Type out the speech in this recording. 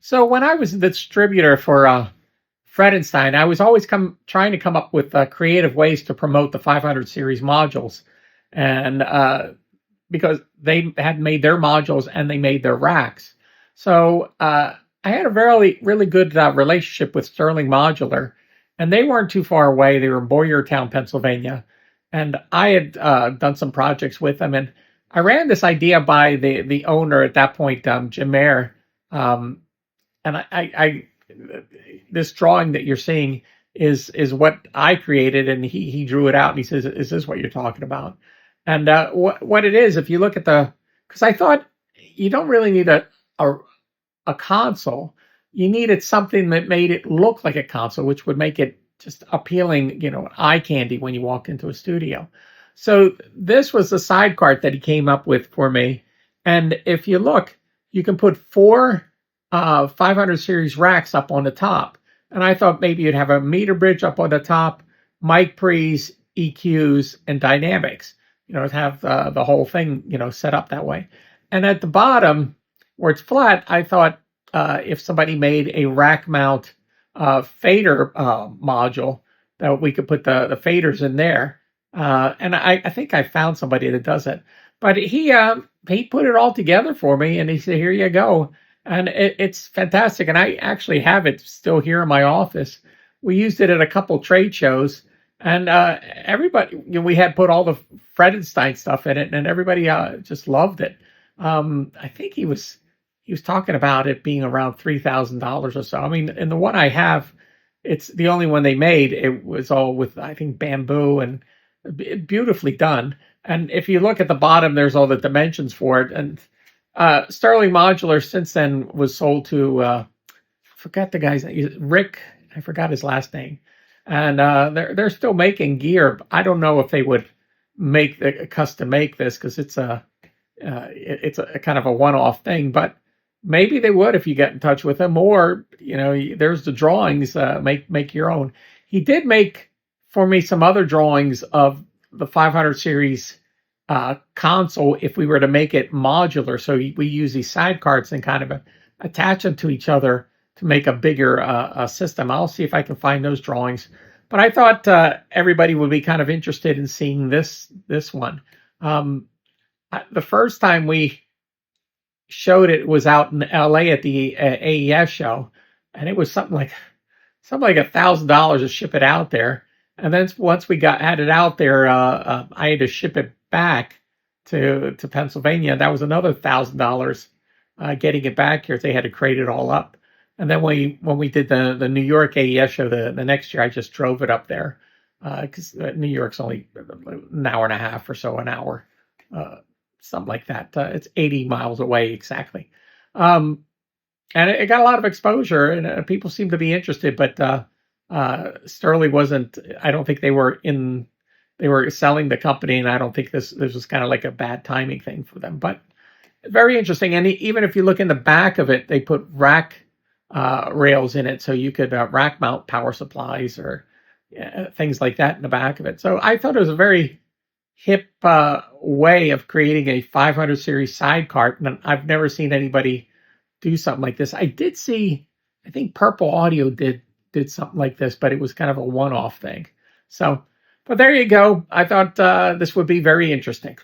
So when I was the distributor for Fredenstein, I was always trying to come up with creative ways to promote the 500 series modules, and because they had made their modules and they made their racks. So I had a really good relationship with Sterling Modular, and they weren't too far away. They were in Boyertown, Pennsylvania, and I had done some projects with them, and I ran this idea by the owner at that point, Jim Mayer. Um, and I this drawing that you're seeing is what I created, and he drew it out, and he says, "Is this what you're talking about?" And what it is, if you look at because I thought you don't really need a a console, you needed something that made it look like a console, which would make it just appealing, eye candy when you walk into a studio. So this was the sidecart that he came up with for me, and if you look, you can put four 500 series racks up on the top. And I thought maybe you'd have a meter bridge up on the top, mic pre's, EQs, and dynamics, to have the whole thing, set up that way. And at the bottom, where it's flat, I thought if somebody made a rack mount fader module, that we could put the faders in there. And I think I found somebody that does it. But he put it all together for me, and he said, "Here you go." And it's fantastic. And I actually have it still here in my office. We used it at a couple trade shows, and everybody, we had put all the Fredenstein stuff in it, and everybody just loved it. I think he was talking about it being around $3,000 or so. I mean, in the one I have, it's the only one they made. It was all with, I think, bamboo and beautifully done. And if you look at the bottom, there's all the dimensions for it. And Sterling Modular since then was sold to I forgot the guy's name, Rick. I forgot his last name, and they're still making gear. I don't know if they would custom make this, because it's a kind of a one-off thing, but maybe they would if you get in touch with them. Or there's the drawings. Make your own. He did make for me some other drawings of the 500 series console if we were to make it modular. So we use these sidecarts and kind of attach them to each other to make a bigger system. I'll see if I can find those drawings. But I thought everybody would be kind of interested in seeing this one. The first time we showed it was out in LA at the AES show, and it was something like $1,000 to ship it out there. And then once we had it out there, I had to ship it back to Pennsylvania. That was another $1,000 getting it back here. They had to crate it all up. And then when we did the New York AES show the next year, I just drove it up there, because New York's only an hour and a half or so, an hour, something like that. It's 80 miles away exactly. And it got a lot of exposure, and people seem to be interested, but Sterling wasn't. I don't think they were selling the company, and I don't think this was kind of like a bad timing thing for them. But very interesting. And even if you look in the back of it, they put rack rails in it, so you could rack mount power supplies or things like that in the back of it. So I thought it was a very hip way of creating a 500 series sidecart, and I've never seen anybody do something like this. I did see, I think Purple Audio did something like this, but it was kind of a one-off thing. So, but there you go. I thought this would be very interesting.